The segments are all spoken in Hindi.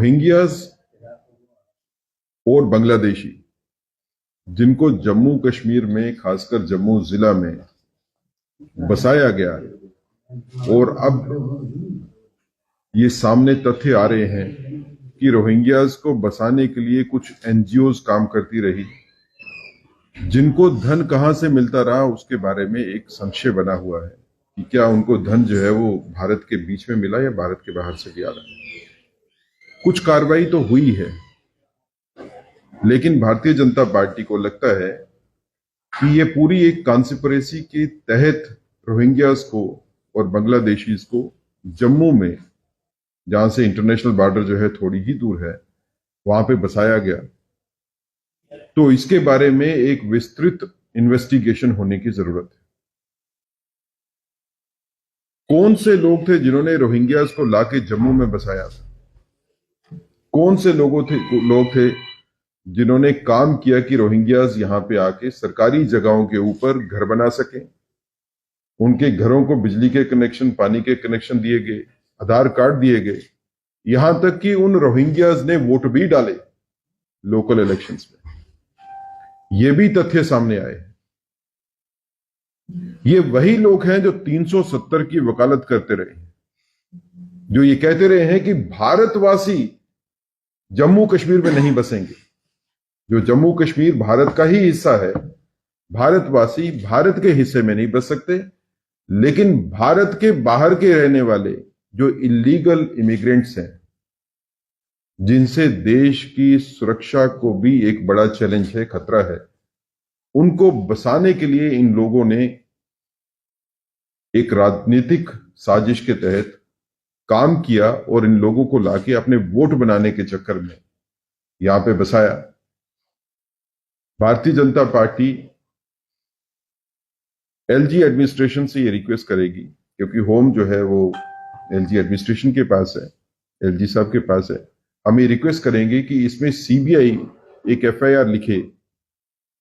रोहिंग्यास और बांग्लादेशी जिनको जम्मू कश्मीर में, खासकर जम्मू जिला में बसाया गया है, और अब ये सामने तथ्य आ रहे हैं कि रोहिंग्यास को बसाने के लिए कुछ एनजीओज काम करती रही, जिनको धन कहां से मिलता रहा उसके बारे में एक संशय बना हुआ है कि क्या उनको धन जो है वो भारत के बीच में मिला या भारत के बाहर से भी आ रहा है। कुछ कार्रवाई तो हुई है, लेकिन भारतीय जनता पार्टी को लगता है कि ये पूरी एक कॉन्स्पिरेसी के तहत रोहिंग्यास को और बांग्लादेशीज को जम्मू में, जहां से इंटरनेशनल बॉर्डर जो है थोड़ी ही दूर है, वहां पे बसाया गया। तो इसके बारे में एक विस्तृत इन्वेस्टिगेशन होने की जरूरत है। कौन से लोग थे जिन्होंने रोहिंग्यास को लाके जम्मू में बसाया था? कौन से लोग थे जिन्होंने काम किया कि रोहिंग्यास यहां पे आके सरकारी जगहों के ऊपर घर बना सके, उनके घरों को बिजली के कनेक्शन, पानी के कनेक्शन दिए गए, आधार कार्ड दिए गए, यहां तक कि उन रोहिंग्यास ने वोट भी डाले लोकल इलेक्शंस में। ये भी तथ्य सामने आए। ये वही लोग हैं जो 370 की वकालत करते रहे, जो ये कहते रहे हैं कि भारतवासी जम्मू कश्मीर में नहीं बसेंगे। जो जम्मू कश्मीर भारत का ही हिस्सा है, भारतवासी भारत के हिस्से में नहीं बस सकते, लेकिन भारत के बाहर के रहने वाले जो इलीगल इमिग्रेंट्स हैं, जिनसे देश की सुरक्षा को भी एक बड़ा चैलेंज है, खतरा है, उनको बसाने के लिए इन लोगों ने एक राजनीतिक साजिश के तहत काम किया और इन लोगों को लाके अपने वोट बनाने के चक्कर में यहां पे बसाया। Bharatiya Janata party LG administration से ये रिक्वेस्ट करेगी, क्योंकि होम जो है वो एलजी एडमिनिस्ट्रेशन के पास है, एलजी साहब के पास है। हम ये रिक्वेस्ट करेंगे कि इसमें सीबीआई एक एफआईआर लिखे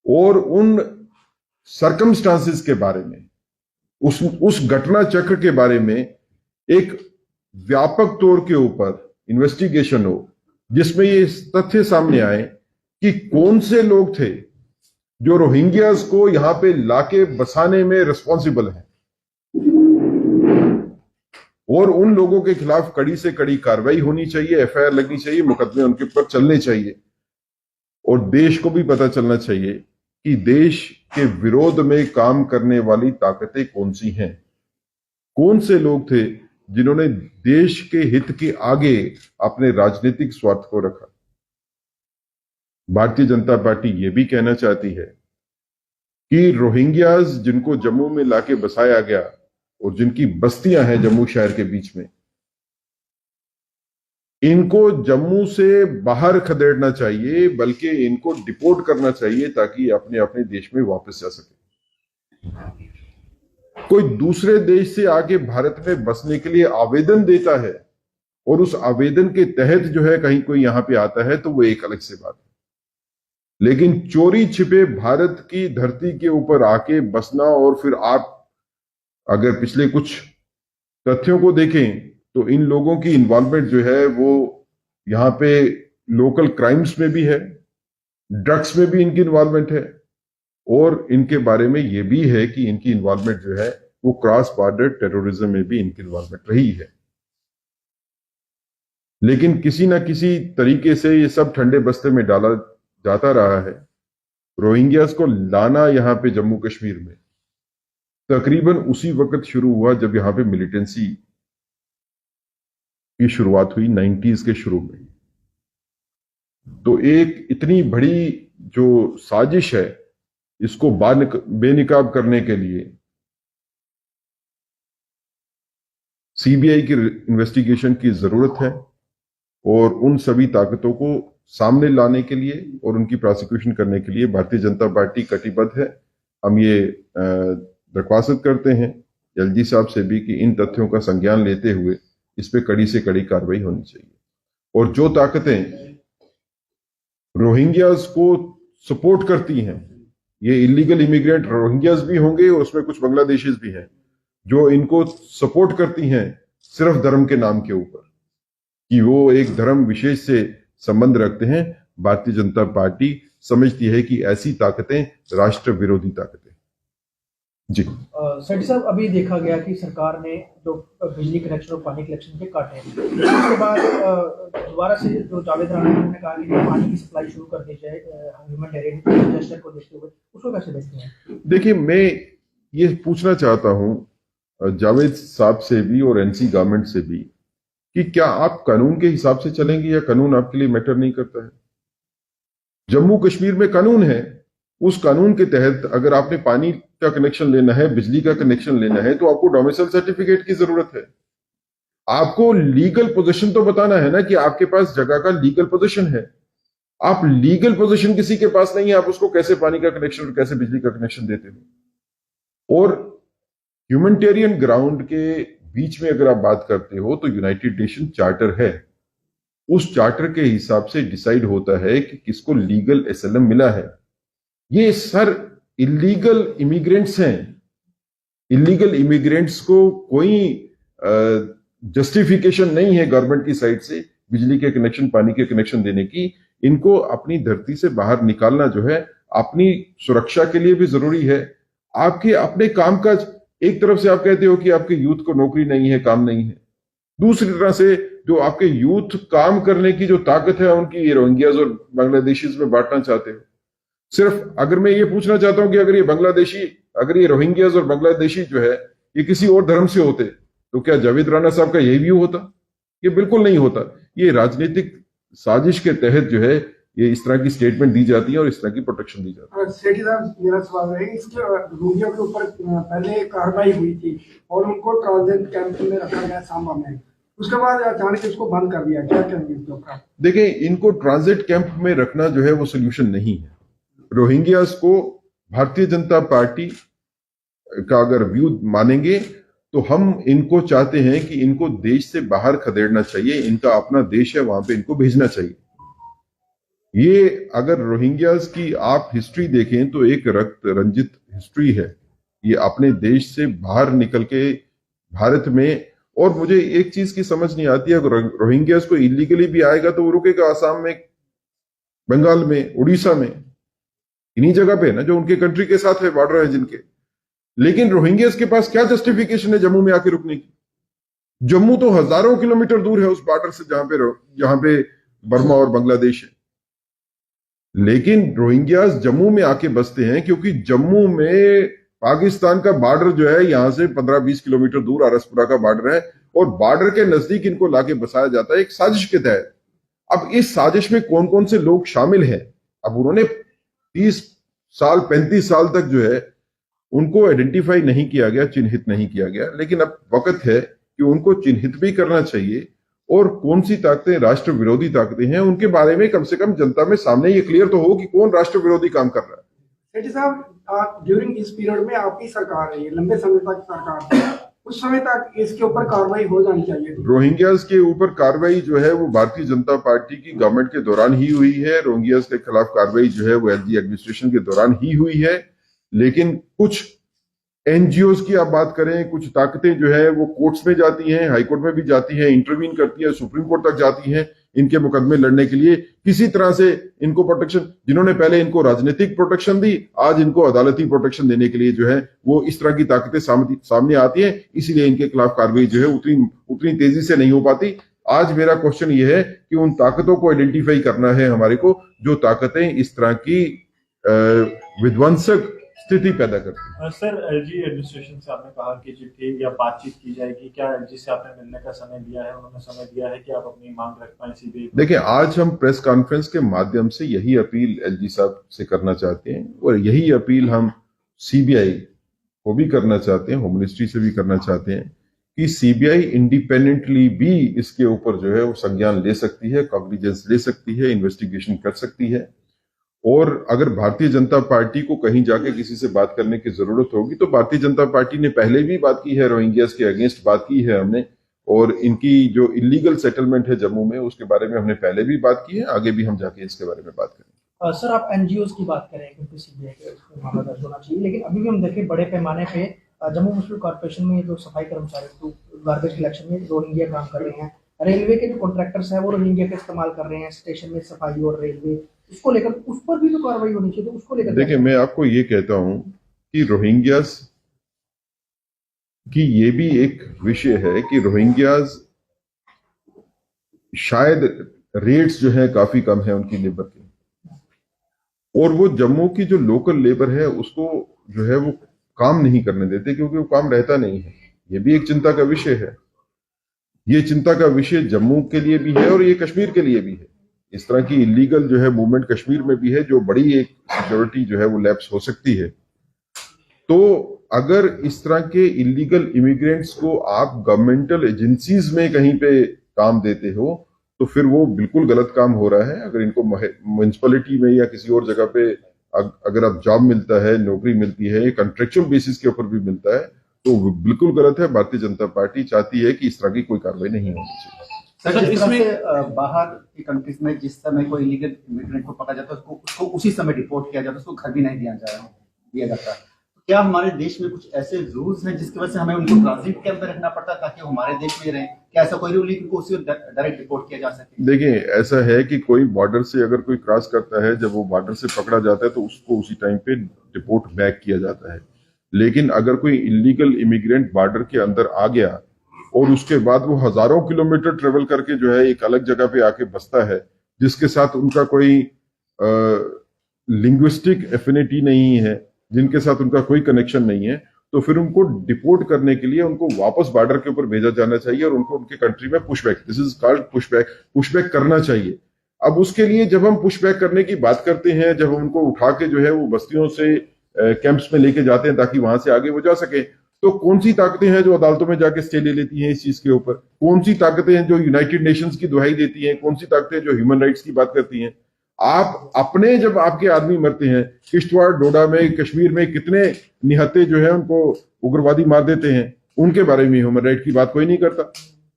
और उन सर्कमस्टांसेस के बारे में, उस घटना चक्र के बारे में एक व्यापक तौर के ऊपर इन्वेस्टिगेशन हो, जिसमें ये तथ्य सामने आए कि कौन से लोग थे जो रोहिंग्यास को यहां पे लाके बसाने में रिस्पॉन्सिबल हैं, और उन लोगों के खिलाफ कड़ी से कड़ी कार्रवाई होनी चाहिए, एफआईआर लगनी चाहिए, मुकदमे उनके ऊपर चलने चाहिए, और देश को भी पता चलना चाहिए कि देश के विरोध में काम करने वाली ताकतें कौन सी हैं, कौन से लोग थे जिन्होंने देश के हित के आगे अपने राजनीतिक स्वार्थ को रखा। भारतीय जनता पार्टी यह भी कहना चाहती है कि रोहिंग्यास जिनको जम्मू में लाके बसाया गया और जिनकी बस्तियां हैं जम्मू शहर के बीच में, इनको जम्मू से बाहर खदेड़ना चाहिए, बल्कि इनको डिपोर्ट करना चाहिए ताकि अपने अपने देश में वापस जा सके। कोई दूसरे देश से आके भारत में बसने के लिए आवेदन देता है और उस आवेदन के तहत जो है कहीं कोई यहां पे आता है, तो वो एक अलग से बात है, लेकिन चोरी छिपे भारत की धरती के ऊपर आके बसना, और फिर आप अगर पिछले कुछ तथ्यों को देखें तो इन लोगों की इन्वॉल्वमेंट जो है वो यहां पे लोकल क्राइम्स में भी है, ड्रग्स में भी इनकी इन्वॉल्वमेंट है, और इनके बारे में ये भी है कि इनकी इन्वॉल्वमेंट जो है वो क्रॉस बॉर्डर टेररिज्म में भी इनकी इन्वॉल्वमेंट रही है। लेकिन किसी ना किसी तरीके से ये सब ठंडे बस्ते में डाला जाता रहा है। रोहिंग्यास को लाना यहां पे जम्मू कश्मीर में तकरीबन उसी वक्त शुरू हुआ जब यहां पे मिलिटेंसी की शुरुआत हुई 90s के शुरू में। तो एक इतनी बड़ी जो साजिश है, इसको बेनकाब करने के लिए सीबीआई की इन्वेस्टिगेशन की जरूरत है, और उन सभी ताकतों को सामने लाने के लिए और उनकी प्रोसिक्यूशन करने के लिए भारतीय जनता पार्टी कटिबद्ध है। हम ये दरख्वास्त करते हैं एलजी साहब से भी कि इन तथ्यों का संज्ञान लेते हुए इस पे कड़ी से कड़ी कार्रवाई होनी चाहिए, और जो ताकतें रोहिंग्यास को सपोर्ट करती हैं, ये इलीगल इमिग्रेंट रोहिंग्यास भी होंगे और उसमें कुछ बांग्लादेशीज भी हैं, जो इनको सपोर्ट करती हैं सिर्फ धर्म के नाम के ऊपर, कि वो एक धर्म विशेष से संबंध रखते हैं। भारतीय जनता पार्टी समझती है कि ऐसी ताकतें राष्ट्र विरोधी ताकतें। जी सेठी साहब, अभी देखा गया कि सरकार ने जो बिजली कनेक्शन और पानी कनेक्शन के काटे, उसके बाद दोबारा से जो जावेद राणा ने कहा कि पानी की सप्लाई शुरू कर दी जाए ह्यूमैनिटेरियन जेस्चर को देखते हुए, उसको कैसे देखते हैं? देखिए, मैं ये पूछना चाहता हूं जावेद साहब से भी और एनसी गवर्नमेंट से भी कि क्या आप कानून के हिसाब से चलेंगे या कानून आपके लिए मैटर नहीं करता है? जम्मू कश्मीर में कानून है, उस कानून के तहत अगर आपने पानी का कनेक्शन लेना है, बिजली का कनेक्शन लेना है, तो आपको डोमिसाइल सर्टिफिकेट की जरूरत है। आपको लीगल पोजीशन तो बताना है ना कि आपके पास जगह का लीगल पोजीशन है। आप लीगल पोजीशन किसी के पास नहीं है, आप उसको कैसे पानी का कनेक्शन और कैसे बिजली का कनेक्शन देते हो? और ह्यूमैनिटेरियन ग्राउंड के बीच में अगर आप बात करते हो तो यूनाइटेड नेशन चार्टर है, उस चार्टर के हिसाब से डिसाइड होता है कि किसको लीगल एसएलएम मिला है। ये सर इलीगल इमिग्रेंट्स हैं। इलीगल इमिग्रेंट्स को कोई जस्टिफिकेशन नहीं है गवर्नमेंट की साइड से बिजली के कनेक्शन, पानी के कनेक्शन देने की। इनको अपनी धरती से बाहर निकालना जो है अपनी सुरक्षा के लिए भी जरूरी है। आपके अपने कामकाज, एक तरफ से आप कहते हो कि आपके यूथ को नौकरी नहीं है, काम नहीं है, दूसरी तरह से जो आपके यूथ काम करने की जो ताकत है उनकी रोहिंग्याज और बांग्लादेशीज में बांटना चाहते हो। सिर्फ अगर मैं ये पूछना चाहता हूं कि अगर ये बांग्लादेशी, अगर ये रोहिंग्याज और बांग्लादेशी जो है ये किसी और धर्म से होते तो क्या जावेद राणा साहब का यही व्यू होता? ये बिल्कुल नहीं होता। ये राजनीतिक साजिश के तहत जो है ये इस तरह की स्टेटमेंट दी जाती है और इस तरह की प्रोटेक्शन दी जाती है। सेठी साहब, मेरा सवाल है, इसके रोहिंग्या के ऊपर पहले कार्रवाई हुई थी और उनको ट्रांजिट कैंप में रखा गया सांबा में, उसके बाद अचानक इसको बंद कर दिया, क्या कहेंगे इसके ऊपर? देखिए, इनको ट्रांजिट कैंप में रखना जो है वो सोल्यूशन नहीं है। रोहिंग्यास को भारतीय जनता पार्टी का अगर व्यू मानेंगे तो हम इनको चाहते हैं कि इनको देश से बाहर खदेड़ना चाहिए। इनका अपना देश है, वहां पे इनको भेजना चाहिए। ये अगर रोहिंग्यास की आप हिस्ट्री देखें तो एक रक्त रंजित हिस्ट्री है। ये अपने देश से बाहर निकल के भारत में, और मुझे एक चीज की समझ नहीं आती है, अगर रोहिंग्यास को इलीगली भी आएगा तो वो रुकेगा आसाम में, बंगाल में, उड़ीसा में, इन्हीं जगह पे ना जो उनके कंट्री के साथ है, बॉर्डर है जिनके। लेकिन रोहिंग्यास के पास क्या जस्टिफिकेशन है जम्मू में आके रुकने की? जम्मू तो हजारों किलोमीटर दूर है उस बॉर्डर से जहां पे बर्मा और बांग्लादेश है। लेकिन रोहिंग्यास जम्मू में आके बसते हैं क्योंकि जम्मू में पाकिस्तान का बॉर्डर जो है यहां से 15-20 किलोमीटर दूर आरसपुरा का बॉर्डर है, और बॉर्डर के नजदीक इनको लाके बसाया जाता है एक साजिश के तहत। अब इस साजिश में कौन कौन से लोग शामिल हैं? अब उन्होंने 30 साल 35 साल तक जो है उनको आइडेंटिफाई नहीं किया गया, चिन्हित नहीं किया गया, लेकिन अब वक्त है कि उनको चिन्हित भी करना चाहिए। और कौन सी ताकतें राष्ट्र विरोधी ताकतें हैं उनके बारे में कम से कम जनता में सामने ये क्लियर तो हो कि कौन राष्ट्र विरोधी काम कर रहा है। सेठी साहब, ड्यूरिंग इस पीरियड में आपकी सरकार है, ये लंबे समय तक सरकार थी, उस समय तक इसके ऊपर कार्रवाई हो जानी चाहिए थी। रोहिंग्यास के ऊपर कार्रवाई जो है वो भारतीय जनता पार्टी की गवर्नमेंट के दौरान ही हुई है। रोहिंग्यास के खिलाफ कार्रवाई जो है वो एलजी एडमिनिस्ट्रेशन के दौरान ही हुई है। लेकिन कुछ एनजीओ की आप बात करें, कुछ ताकतें जो है वो कोर्ट्स में जाती हैं, हाईकोर्ट में भी जाती हैं, इंटरवीन करती है, सुप्रीम कोर्ट तक जाती हैं इनके मुकदमे लड़ने के लिए। किसी तरह से इनको प्रोटेक्शन, जिन्होंने पहले इनको राजनीतिक प्रोटेक्शन दी, आज इनको अदालती प्रोटेक्शन देने के लिए जो है वो इस तरह की ताकतें सामने आती हैं। इसीलिए इनके खिलाफ कार्रवाई जो है उतनी तेजी से नहीं हो पाती। आज मेरा क्वेश्चन ये है कि उन ताकतों को आइडेंटिफाई करना है हमारे को, जो ताकतें इस तरह की विध्वंसक स्थिति पैदा करती है। सर, एलजी एडमिनिस्ट्रेशन से आपने कहा कि चिट्ठी या बातचीत की जाएगी, क्या एलजी से आपने मिलने का समय दिया है? उन्होंने समय दिया है कि आप अपनी मांग रख पाए सीबीआई? देखिए, आज हम प्रेस कॉन्फ्रेंस के माध्यम से यही अपील एलजी साहब से करना चाहते हैं, और यही अपील हम सीबीआई को भी करना चाहते हैं, होम मिनिस्ट्री से भी करना चाहते हैं कि सीबीआई इंडिपेंडेंटली भी इसके ऊपर जो है वो संज्ञान ले सकती है, कॉग्निजेंस ले सकती है, इन्वेस्टिगेशन कर सकती है। और अगर भारतीय जनता पार्टी को कहीं जाके किसी से बात करने की जरूरत होगी तो भारतीय जनता पार्टी ने पहले भी बात की है, रोहिंग्यास के अगेंस्ट बात की है हमने, और इनकी जो इलीगल सेटलमेंट है जम्मू में उसके बारे में हमने पहले भी बात की है, आगे भी हम जाके इसके बारे में बात करेंगे। सर, आप एनजीओ की बात करें क्योंकि सीबीआई के मामला दर्ज होना चाहिए, लेकिन अभी भी हम देखें बड़े पैमाने पे जम्मू म्युनिसिपल कॉर्पोरेशन में जो सफाई कर्मचारी तो गार्बेज कलेक्शन में रोहिंग्या काम कर रहे हैं, रेलवे के जो कॉन्ट्रैक्टर्स हैं वो रोहिंग्या का इस्तेमाल कर रहे हैं स्टेशन में सफाई और रेलवे, उसको लेकर उस पर भी तो कार्रवाई होनी चाहिए, तो उसको लेकर देखिए, मैं आपको ये कहता हूं कि रोहिंग्यास की ये भी एक विषय है कि रोहिंग्यास शायद रेट्स जो है काफी कम है उनकी लेबर के, और वो जम्मू की जो लोकल लेबर है उसको जो है वो काम नहीं करने देते क्योंकि वो काम रहता नहीं है। ये भी एक चिंता का विषय है। ये चिंता का विषय जम्मू के लिए भी है और ये कश्मीर के लिए भी है। इस तरह की इलीगल जो है मूवमेंट कश्मीर में भी है, जो बड़ी एक सिक्योरिटी जो है वो लैप्स हो सकती है। तो अगर इस तरह के इलीगल इमिग्रेंट्स को आप गवर्नमेंटल एजेंसीज में कहीं पे काम देते हो तो फिर वो बिल्कुल गलत काम हो रहा है। अगर इनको म्युनिसिपैलिटी में या किसी और जगह पे अगर आप जॉब मिलता है, नौकरी मिलती है, कॉन्ट्रेक्चुअल बेसिस के ऊपर भी मिलता है, तो वो बिल्कुल गलत है। भारतीय जनता पार्टी चाहती है कि इस तरह की कोई कार्रवाई नहीं होनी चाहिए। सर, इसमें बाहर की कंट्रीज में जिस समय कोई इलीगल इमिग्रेंट को पकड़ा जाता है उसको उसी समय डिपोर्ट किया जाता है, उसको घर भी नहीं दिया जाता। तो क्या हमारे देश में कुछ ऐसे रूल्स हैं जिसकी वजह से हमें उनको ट्रांजिट कैंप में रखना पड़ता है ताकि वो हमारे देश में रहें? क्या ऐसा कोई रूल है कि उसी डायरेक्ट डिपोर्ट किया जा सके? देखिए, ऐसा है कि कोई बॉर्डर से अगर कोई क्रॉस करता है, जब वो बॉर्डर से पकड़ा जाता है तो उसको उसी टाइम पे डिपोर्ट बैक किया जाता है। लेकिन अगर कोई इलीगल इमिग्रेंट बॉर्डर के अंदर आ गया और उसके बाद वो हजारों किलोमीटर ट्रेवल करके जो है एक अलग जगह पे आके बसता है, जिसके साथ उनका कोई लिंग्विस्टिक एफिनिटी नहीं है, जिनके साथ उनका कोई कनेक्शन नहीं है, तो फिर उनको डिपोर्ट करने के लिए उनको वापस बॉर्डर के ऊपर भेजा जाना चाहिए और उनको उनके कंट्री में pushback, this is called pushback करना चाहिए। अब उसके लिए जब हम पुशबैक करने की बात करते हैं, जब हम उनको उठा के जो है वो बस्तियों से कैंप्स में लेके जाते हैं ताकि वहां से आगे वो जा सके, तो कौन सी ताकतें हैं जो अदालतों में जाके स्टे ले लेती हैं इस चीज के ऊपर? कौन सी ताकतें हैं जो यूनाइटेड नेशंस की दुहाई देती हैं? कौन सी ताकतें जो ह्यूमन राइट्स की बात करती हैं? आप अपने, जब आपके आदमी मरते हैं, किश्तवाड़, डोडा में, कश्मीर में कितने निहत्ते जो है उनको उग्रवादी मार देते हैं, उनके बारे में ह्यूमन राइट की बात कोई नहीं करता।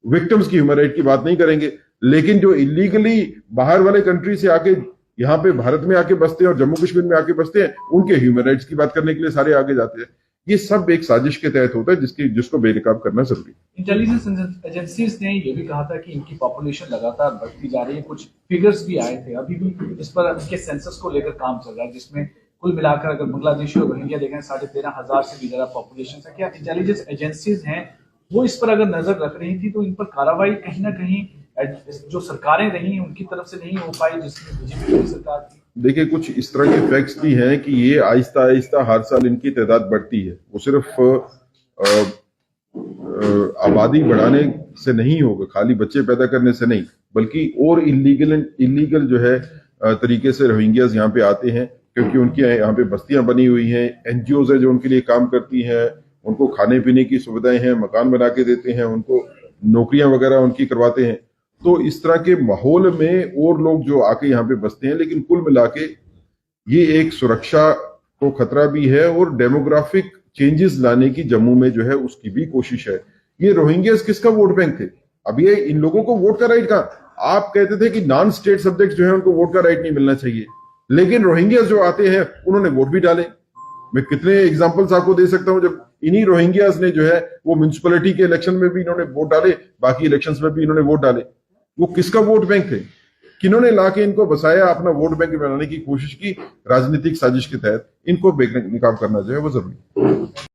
विक्टिम्स की ह्यूमन राइट की बात नहीं करेंगे। लेकिन जो इलीगली बाहर वाले कंट्री से आके यहाँ पे भारत में आके बसते हैं और जम्मू कश्मीर में आके बसते हैं, उनके ह्यूमन राइट्स की बात करने के लिए सारे आगे जाते हैं। ये सब एक साजिश के तहत होता है जिसको बेनकाब करना जरूरी है। इंटेलिजेंस एजेंसीज ने ये भी कहा था कि इनकी पॉपुलेशन लगातार बढ़ती जा रही है। कुछ फिगर्स भी आए थे, अभी भी इस पर इनके सेंसस को लेकर काम चल रहा है, जिसमें कुल मिलाकर अगर बांग्लादेशी और रोहिंग्या देखें 13,500 से भी ज्यादा पॉपुलेशन है। क्या इंटेलिजेंस एजेंसीज हैं वो इस पर अगर नजर रख रही थी तो इन पर कार्रवाई कहीं ना कहीं जो सरकारें रही उनकी तरफ से नहीं हो पाई, जिसमें बीजेपी की सरकार थी? देखिए, कुछ इस तरह के फैक्ट्स भी हैं कि ये आहिस्ता आहिस्ता हर साल इनकी तादाद बढ़ती है। वो सिर्फ आबादी बढ़ाने से नहीं होगा, खाली बच्चे पैदा करने से नहीं, बल्कि और इलीगल जो है तरीके से रोहिंग्यास यहाँ पे आते हैं, क्योंकि उनकी यहाँ पे बस्तियां बनी हुई हैं, एनजीओज है जो उनके लिए काम करती हैं, उनको खाने पीने की सुविधाएं हैं, मकान बना के देते हैं, उनको नौकरियां वगैरह उनकी करवाते हैं। तो इस तरह के माहौल में और लोग जो आके यहाँ पे बसते हैं, लेकिन कुल मिला के ये एक सुरक्षा को खतरा भी है और डेमोग्राफिक चेंजेस लाने की जम्मू में जो है उसकी भी कोशिश है। ये रोहिंग्यास किसका वोट बैंक थे? अब ये इन लोगों को वोट का राइट कहाँ? आप कहते थे कि नॉन स्टेट सब्जेक्ट जो है उनको वोट का राइट नहीं मिलना चाहिए, लेकिन रोहिंग्यास जो आते हैं उन्होंने वोट भी डाले। मैं कितने एग्जांपल्स आपको दे सकता हूं, जब इन्हीं रोहिंग्यास ने जो है वो म्युनिसिपैलिटी के इलेक्शन में भी इन्होंने वोट डाले, बाकी इलेक्शंस में भी इन्होंने वोट डाले। वो किसका वोट बैंक थे? किन्होंने लाके इनको बसाया, अपना वोट बैंक बनाने की कोशिश की? राजनीतिक साजिश के तहत इनको बेनकाब करना जो है वो जरूरी है।